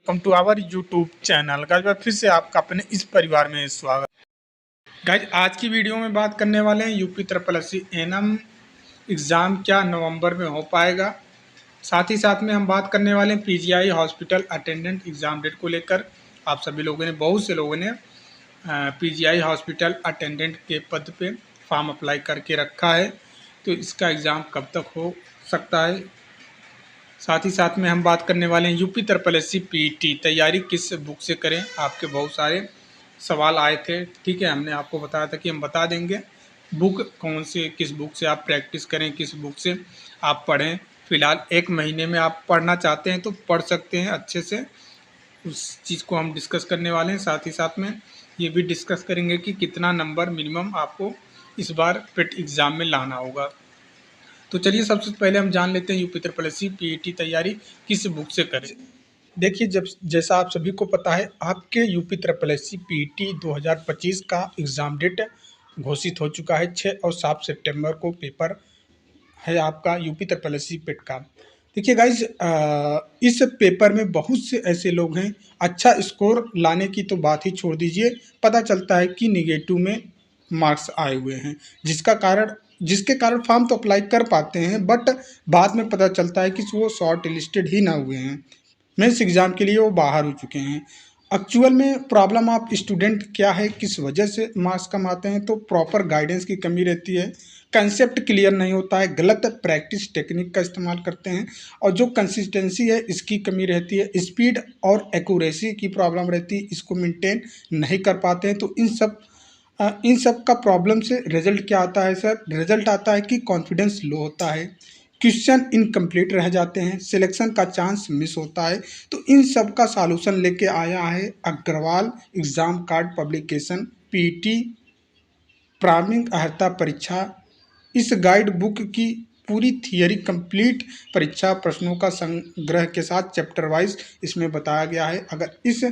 Welcome to our YouTube channel. Guys फिर से आपका अपने इस परिवार में स्वागत। गाइज आज की वीडियो में बात करने वाले हैं UP triple S C NM exam क्या नवंबर में हो पाएगा। साथ ही साथ में हम बात करने वाले हैं PGI hospital attendant exam date को लेकर। आप सभी लोगों ने, बहुत से लोगों ने पीजीआई हॉस्पिटल अटेंडेंट के पद पे फॉर्म अप्लाई करके रखा है, तो इसका एग्ज़ाम कब तक हो सकता है। साथ ही साथ में हम बात करने वाले हैं UP triple S C PT तैयारी किस बुक से करें। आपके बहुत सारे सवाल आए थे, ठीक है। हमने आपको बताया था कि हम बता देंगे बुक कौन से, किस बुक से आप प्रैक्टिस करें, किस बुक से आप पढ़ें। फ़िलहाल 1 महीने में आप पढ़ना चाहते हैं तो पढ़ सकते हैं अच्छे से। उस चीज़ को हम डिस्कस करने वाले हैं। साथ ही साथ में ये भी डिस्कस करेंगे कि कितना नंबर मिनिमम आपको इस बार पेट एग्ज़ाम में लाना होगा। तो चलिए सबसे पहले हम जान लेते हैं UP triple S C PET तैयारी किस बुक से करें। देखिए, जब जैसा आप सभी को पता है, आपके UP triple S C PET 2025 का एग्ज़ाम डेट घोषित हो चुका है। 6 और 7 सितंबर को पेपर है आपका यूपी ट्रिपल एस सी पेट का। देखिए गाइज, इस पेपर में बहुत से ऐसे लोग हैं, अच्छा स्कोर लाने की तो बात ही छोड़ दीजिए, पता चलता है कि निगेटिव में मार्क्स आए हुए हैं, जिसके कारण फॉर्म तो अप्लाई कर पाते हैं, बट बाद में पता चलता है कि वो शॉर्ट लिस्टेड ही ना हुए हैं, मेंस एग्ज़ाम के लिए वो बाहर हो चुके हैं। एक्चुअल में प्रॉब्लम आप स्टूडेंट क्या है, किस वजह से मार्क्स कम आते हैं, तो प्रॉपर गाइडेंस की कमी रहती है, कंसेप्ट क्लियर नहीं होता है, गलत प्रैक्टिस टेक्निक का इस्तेमाल करते हैं, और जो कंसिस्टेंसी है इसकी कमी रहती है, स्पीड और एक्यूरेसी की प्रॉब्लम रहती है, इसको मेंटेन नहीं कर पाते हैं। तो इन सब का प्रॉब्लम से रिजल्ट क्या आता है सर? रिजल्ट आता है कि कॉन्फिडेंस लो होता है, क्वेश्चन इनकम्प्लीट रह जाते हैं, सिलेक्शन का चांस मिस होता है। तो इन सब का सॉल्यूशन लेके आया है Agarwal exam card publication PT प्रारंभिक अर्हता परीक्षा। इस गाइड बुक की पूरी थियरी कंप्लीट परीक्षा प्रश्नों का संग्रह के साथ चैप्टर वाइज इसमें बताया गया है। अगर इस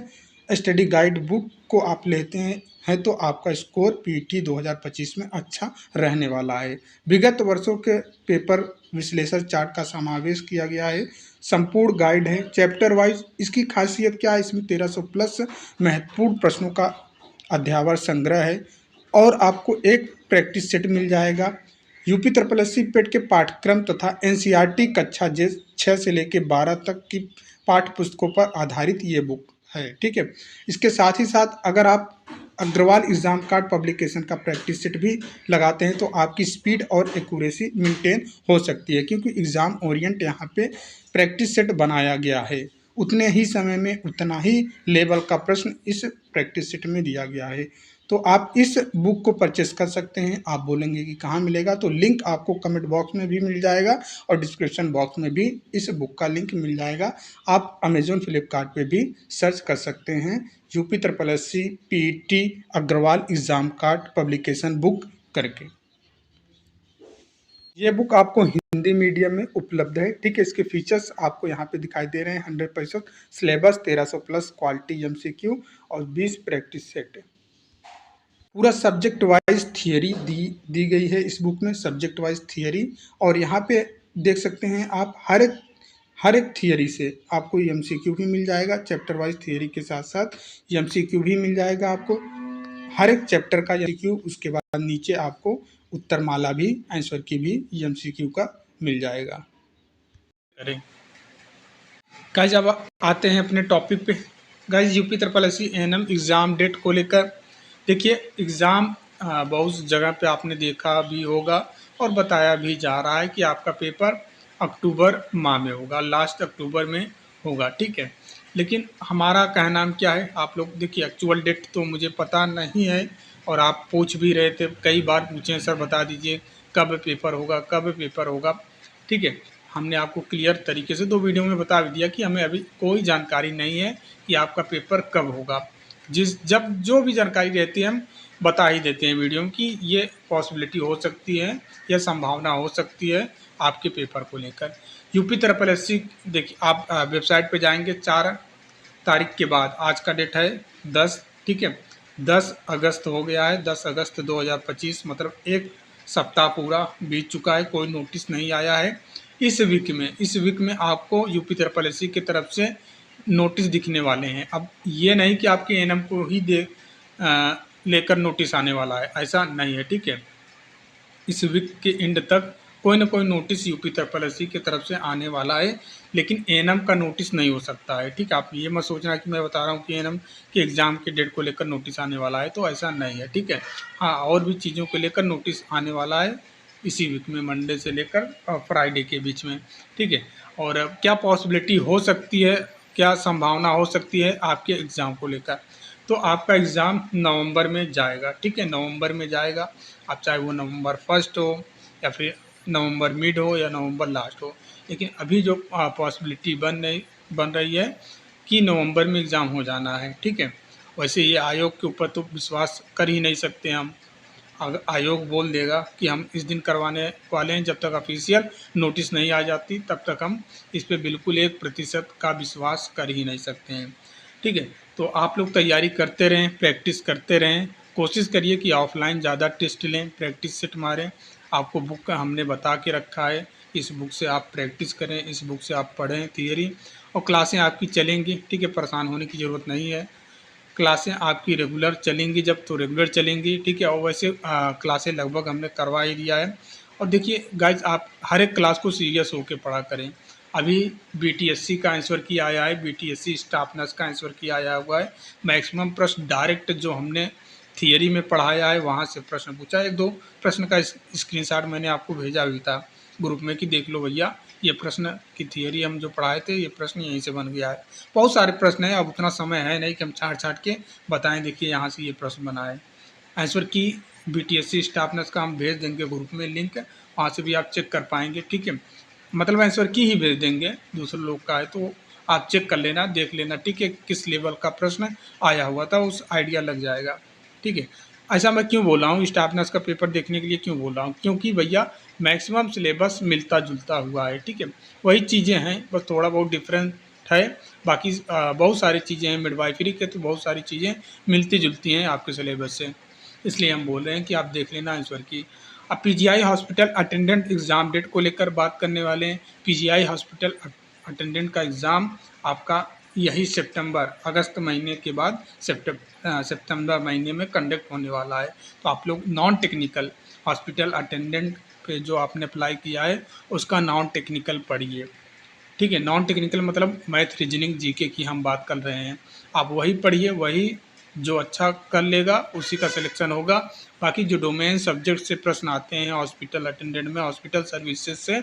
स्टडी गाइड बुक को आप लेते हैं तो आपका स्कोर पीटी 2025 में अच्छा रहने वाला है। विगत वर्षों के पेपर विश्लेषण चार्ट का समावेश किया गया है, संपूर्ण गाइड है चैप्टर वाइज। इसकी खासियत क्या है? इसमें 1300 प्लस महत्वपूर्ण प्रश्नों का अध्यावर संग्रह है, और आपको एक प्रैक्टिस सेट मिल जाएगा। यूपी ट्रिपल एस सी पेट के पाठ्यक्रम तथा एनसीईआरटी कक्षा 6 से लेकर 12 तक की पाठ्य पुस्तकों पर आधारित ये बुक है, ठीक है। इसके साथ ही साथ अगर आप अग्रवाल एग्ज़ाम कार्ड पब्लिकेशन का प्रैक्टिस सेट भी लगाते हैं तो आपकी स्पीड और एक्यूरेसी मेंटेन हो सकती है, क्योंकि एग्ज़ाम ओरिएंट यहाँ पे प्रैक्टिस सेट बनाया गया है। उतने ही समय में उतना ही लेवल का प्रश्न इस प्रैक्टिस सेट में दिया गया है। तो आप इस बुक को परचेस कर सकते हैं। आप बोलेंगे कि कहाँ मिलेगा, तो लिंक आपको कमेंट बॉक्स में भी मिल जाएगा और डिस्क्रिप्शन बॉक्स में भी इस बुक का लिंक मिल जाएगा। आप अमेजोन फ्लिपकार्ट पे भी सर्च कर सकते हैं UP triple S C PT Agarwal exam card publication book करके। ये बुक आपको हिंदी मीडियम में उपलब्ध है, ठीक है। इसके फीचर्स आपको यहाँ पे दिखाई दे रहे हैं। 100% सिलेबस, 1300 प्लस क्वालिटी एमसीक्यू और 20 प्रैक्टिस सेट। पूरा सब्जेक्ट वाइज थियरी दी गई है इस बुक में, सब्जेक्ट वाइज थियरी। और यहाँ पे देख सकते हैं आप, हर एक थियरी से आपको एमसीक्यू भी मिल जाएगा। चैप्टर वाइज थियरी के साथ साथ एमसीक्यू भी मिल जाएगा आपको, हर एक चैप्टर का एमसीक्यू। उसके बाद नीचे आपको उत्तरमाला भी, आंसर की भी एमसीक्यू का मिल जाएगा। अरे गाइज, अब आते हैं अपने टॉपिक पे। Guys, UP triple S C NM exam date को लेकर देखिए, एग्ज़ाम बहुत जगह पे आपने देखा भी होगा और बताया भी जा रहा है कि आपका पेपर अक्टूबर माह में होगा, लास्ट अक्टूबर में होगा, ठीक है। लेकिन हमारा कहना क्या है, आप लोग देखिए, एक्चुअल डेट तो मुझे पता नहीं है, और आप पूछ भी रहे थे, कई बार पूछे सर बता दीजिए कब पेपर होगा, कब पेपर होगा, ठीक है। हमने आपको क्लियर तरीके से 2 वीडियो में बता दिया कि हमें अभी कोई जानकारी नहीं है कि आपका पेपर कब होगा। जब जो भी जानकारी रहती है हम बता ही देते हैं वीडियो में कि ये पॉसिबिलिटी हो सकती है या संभावना हो सकती है आपके पेपर को लेकर। यूपी ट्रिपल एस सी देखिए, आप वेबसाइट पे जाएंगे 4 तारीख के बाद, आज का डेट है 10, ठीक है। 10 अगस्त हो गया है, 10 अगस्त 2025, मतलब एक सप्ताह पूरा बीत चुका है, कोई नोटिस नहीं आया है। इस वीक में आपको यूपी ट्रिपल एस सी की तरफ से नोटिस दिखने वाले हैं। अब ये नहीं कि आपके एनएम को ही लेकर नोटिस आने वाला है, ऐसा नहीं है, ठीक है। इस वीक के एंड तक कोई ना कोई नोटिस यूपी ट्रिपल एससी की तरफ से आने वाला है, लेकिन एएनएम का नोटिस नहीं हो सकता है, ठीक है। आप ये मत सोचना कि मैं बता रहा हूँ कि एएनएम के एग्ज़ाम के डेट को लेकर नोटिस आने वाला है, तो ऐसा नहीं है, ठीक है। हाँ, और भी चीज़ों को लेकर नोटिस आने वाला है इसी वीक में, मंडे से लेकर फ्राइडे के बीच में, ठीक है। और क्या पॉसिबिलिटी हो सकती है, क्या संभावना हो सकती है आपके एग्ज़ाम को लेकर, तो आपका एग्ज़ाम नवंबर में जाएगा, ठीक है, नवंबर में जाएगा। अब चाहे वो नवंबर फर्स्ट हो या फिर नवंबर मिड हो या नवंबर लास्ट हो, लेकिन अभी जो पॉसिबिलिटी बन रही है कि नवंबर में एग्ज़ाम हो जाना है, ठीक है। वैसे ये आयोग के ऊपर तो विश्वास कर ही नहीं सकते हम। अगर आयोग बोल देगा कि हम इस दिन करवाने वाले हैं, जब तक ऑफिशियल नोटिस नहीं आ जाती तब तक हम इस पे बिल्कुल 1% का विश्वास कर ही नहीं सकते हैं, ठीक है। तो आप लोग तैयारी करते रहें, प्रैक्टिस करते रहें, कोशिश करिए कि ऑफलाइन ज़्यादा टेस्ट लें, प्रैक्टिस सेट मारें। आपको बुक का हमने बता के रखा है, इस बुक से आप प्रैक्टिस करें, इस बुक से आप पढ़ें थियरी, और क्लासें आपकी चलेंगी, ठीक है, परेशान होने की ज़रूरत नहीं है। क्लासें आपकी रेगुलर चलेंगी, जब तो रेगुलर चलेंगी, ठीक है। और वैसे क्लासें लगभग हमने करवा ही दिया है। और देखिए गाइज, आप हर एक क्लास को सीरियस होकर पढ़ा करें। अभी बीटीएससी का आंसर की आया है, बीटीएससी स्टाफ नर्स का आंसर की आया हुआ है। मैक्सिमम प्रश्न डायरेक्ट जो हमने थियरी में पढ़ाया है वहाँ से प्रश्न पूछा है। 1-2 प्रश्न का स्क्रीनशॉट मैंने आपको भेजा भी था ग्रुप में कि देख लो भैया, ये प्रश्न की थियरी हम जो पढ़ाए थे, ये प्रश्न यहीं से बन गया है। बहुत सारे प्रश्न हैं, अब उतना समय है नहीं कि हम छाँट के बताएं, देखिए यहाँ से ये प्रश्न बना है। आंसर की बीटीएससी स्टाफ नर्स का हम भेज देंगे ग्रुप में लिंक, वहाँ से भी आप चेक कर पाएंगे, ठीक है। मतलब आंसर की ही भेज देंगे, दूसरे लोग का है तो आप चेक कर लेना, देख लेना, ठीक है, किस लेवल का प्रश्न आया हुआ था, उस आइडिया लग जाएगा, ठीक है। ऐसा मैं क्यों बोल रहा हूँ, स्टाफ नर्स का पेपर देखने के लिए क्यों बोल रहा हूँ, क्योंकि भैया मैक्सिमम सिलेबस मिलता जुलता हुआ है, ठीक है। वही चीज़ें हैं, बस थोड़ा बहुत डिफरेंट है, बाकी बहुत सारी चीज़ें हैं। मिडवाइफरी के तो बहुत सारी चीज़ें मिलती जुलती हैं आपके सिलेबस से, इसलिए हम बोल रहे हैं कि आप देख लेना आंसर की। अब PGI hospital attendant exam date को लेकर बात करने वाले हैं। पीजीआई हॉस्पिटल अटेंडेंट का एग्ज़ाम आपका यही अगस्त महीने के बाद सितंबर महीने में कंडक्ट होने वाला है। तो आप लोग नॉन टेक्निकल हॉस्पिटल अटेंडेंट पे जो आपने अप्लाई किया है उसका नॉन टेक्निकल पढ़िए, ठीक है। नॉन टेक्निकल मतलब मैथ, रीजनिंग, जीके की हम बात कर रहे हैं। आप वही पढ़िए, वही जो अच्छा कर लेगा उसी का सिलेक्शन होगा। बाकी जो डोमेन सब्जेक्ट से प्रश्न आते हैं हॉस्पिटल अटेंडेंट में, हॉस्पिटल सर्विसेज से,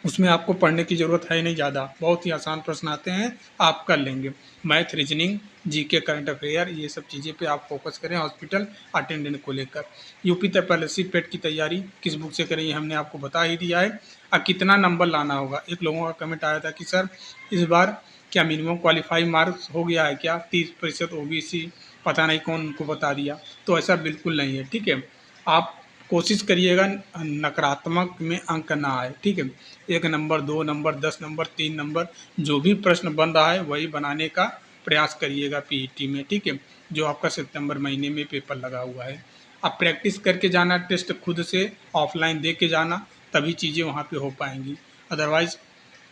उसमें आपको पढ़ने की ज़रूरत है नहीं ज़्यादा, बहुत ही आसान प्रश्न आते हैं, आप कर लेंगे। Math, reasoning, GK, current affair, ये सब चीज़ें पे आप फोकस करें हॉस्पिटल अटेंडेंट को लेकर। यूपी ट्रिपल पेट की तैयारी किस बुक से करें ये हमने आपको बता ही दिया है। अब कितना नंबर लाना होगा, एक लोगों का कमेंट आया था कि सर इस बार क्या मिनिमम क्वालिफाई मार्क्स हो गया है क्या, 30% ओबीसी, पता नहीं कौन उनको बता दिया, तो ऐसा बिल्कुल नहीं है, ठीक है। आप कोशिश करिएगा नकारात्मक में अंक ना आए, ठीक है। 1 नंबर, 2 नंबर, 10 नंबर, 3 नंबर, जो भी प्रश्न बन रहा है वही बनाने का प्रयास करिएगा पीईटी में, ठीक है, जो आपका सितंबर महीने में पेपर लगा हुआ है। आप प्रैक्टिस करके जाना, टेस्ट खुद से ऑफलाइन दे के जाना, तभी चीज़ें वहाँ पे हो पाएंगी। अदरवाइज़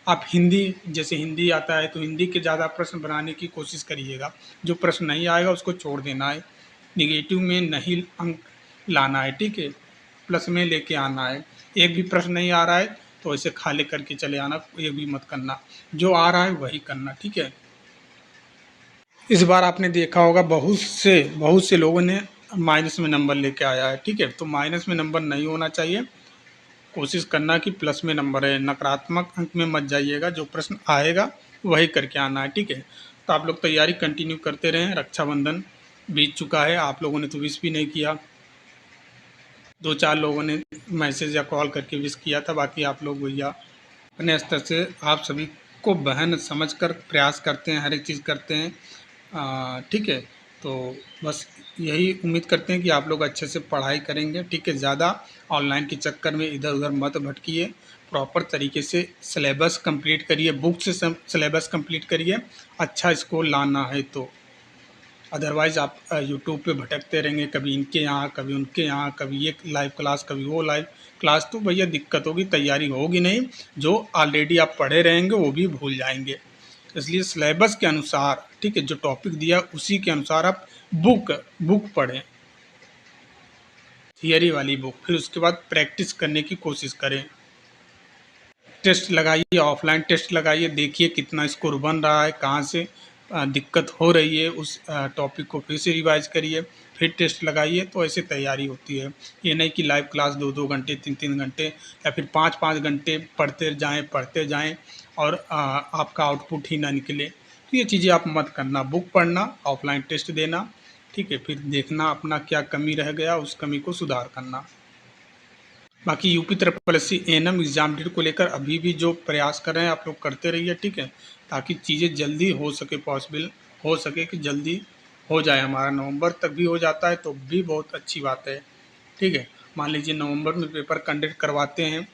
आप हिंदी, जैसे हिंदी आता है तो हिंदी के ज़्यादा प्रश्न बनाने की कोशिश करिएगा, जो प्रश्न नहीं आएगा उसको छोड़ देना है, निगेटिव में नहीं अंक लाना है, ठीक है, प्लस में लेके आना है। एक भी प्रश्न नहीं आ रहा है तो ऐसे खाली करके चले आना, एक भी मत करना, जो आ रहा है वही करना, ठीक है। इस बार आपने देखा होगा बहुत से लोगों ने माइनस में नंबर लेके आया है, ठीक है, तो माइनस में नंबर नहीं होना चाहिए, कोशिश करना कि प्लस में नंबर है, नकारात्मक अंक में मत जाइएगा, जो प्रश्न आएगा वही करके आना है, ठीक है। तो आप लोग तैयारी कंटिन्यू करते रहें। रक्षाबंधन बीत चुका है, आप लोगों ने तो विश भी नहीं किया, 2-4 लोगों ने मैसेज या कॉल करके विश किया था, बाकी आप लोग भैया अपने स्तर से आप सभी को बहन समझकर प्रयास करते हैं, हर एक चीज़ करते हैं, ठीक है। तो बस यही उम्मीद करते हैं कि आप लोग अच्छे से पढ़ाई करेंगे, ठीक है। ज़्यादा ऑनलाइन के चक्कर में इधर उधर मत भटकिए, प्रॉपर तरीके से सिलेबस कंप्लीट करिए, बुक से सिलेबस कंप्लीट करिए, अच्छा स्कोर लाना है तो। अदरवाइज़ आप यूट्यूब पे भटकते रहेंगे, कभी इनके यहाँ, कभी उनके यहाँ, कभी ये लाइव क्लास, कभी वो लाइव क्लास, तो भैया दिक्कत होगी, तैयारी होगी नहीं, जो ऑलरेडी आप पढ़े रहेंगे वो भी भूल जाएंगे। इसलिए सिलेबस के अनुसार, ठीक है, जो टॉपिक दिया उसी के अनुसार आप बुक पढ़ें, थियरी वाली बुक। फिर उसके बाद प्रैक्टिस करने की कोशिश करें। टेस्ट लगाइए, ऑफलाइन टेस्ट लगाइए, देखिए कितना स्कोर बन रहा है, कहाँ से दिक्कत हो रही है, उस टॉपिक को फिर से रिवाइज करिए, फिर टेस्ट लगाइए। तो ऐसे तैयारी होती है। ये नहीं कि लाइव क्लास 2-2 घंटे 3-3 घंटे या फिर 5-5 घंटे पढ़ते जाएं और आपका आउटपुट ही ना निकले। तो ये चीज़ें आप मत करना। बुक पढ़ना, ऑफलाइन टेस्ट देना, ठीक है, फिर देखना अपना क्या कमी रह गया, उस कमी को सुधार करना। बाकी UP triple S C ANM exam date को लेकर अभी भी जो प्रयास कर रहे हैं आप लोग करते रहिए, ठीक है, ताकि चीज़ें जल्दी हो सके, पॉसिबल हो सके कि जल्दी हो जाए। हमारा नवंबर तक भी हो जाता है तो भी बहुत अच्छी बात है, ठीक है। मान लीजिए नवंबर में पेपर कंडक्ट करवाते हैं,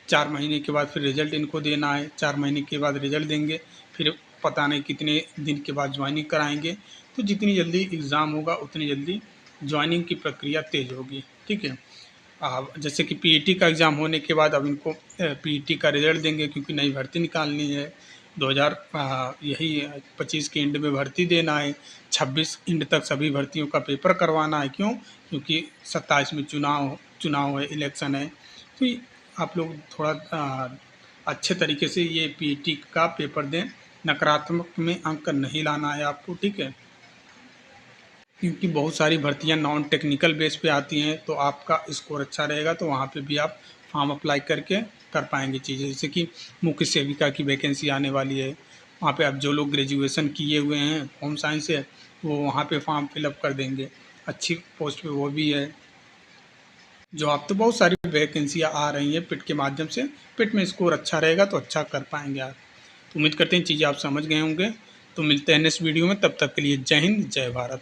4 महीने के बाद फिर रिज़ल्ट इनको देना है, 4 महीने के बाद रिज़ल्ट देंगे, फिर पता नहीं कितने दिन के बाद ज्वाइनिंग कराएंगे। तो जितनी जल्दी एग्ज़ाम होगा उतनी जल्दी ज्वाइनिंग की प्रक्रिया तेज़ होगी, ठीक है। जैसे कि पीईटी का एग्ज़ाम होने के बाद अब इनको पीईटी का रिज़ल्ट देंगे, क्योंकि नई भर्ती निकालनी है। 25 के एंड में भर्ती देना है, 26 एंड तक सभी भर्तियों का पेपर करवाना है। क्यों? क्योंकि 27 में चुनाव है, इलेक्शन है। तो आप लोग थोड़ा अच्छे तरीके से ये पीईटी का पेपर दें। नकारात्मक में अंक नहीं लाना है आपको, ठीक है। क्योंकि बहुत सारी भर्तियां नॉन टेक्निकल बेस पे आती हैं, तो आपका स्कोर अच्छा रहेगा तो वहाँ पे भी आप फॉर्म अप्लाई करके कर पाएंगे चीज़ें। जैसे कि मुख्य सेविका की वैकेंसी आने वाली है, वहाँ पे आप जो लोग ग्रेजुएशन किए हुए हैं होम साइंस से, वो वहाँ पे फॉर्म फिलअप कर देंगे। अच्छी पोस्ट पे वो भी है। जो आप तो बहुत सारी वैकेंसियाँ आ रही हैं पिट के माध्यम से, पिट में स्कोर अच्छा रहेगा तो अच्छा कर पाएंगे आप। तो उम्मीद करते हैं चीज़ें आप समझ गए होंगे। तो मिलते हैं नेक्स्ट वीडियो में, तब तक के लिए जय हिंद, जय भारत।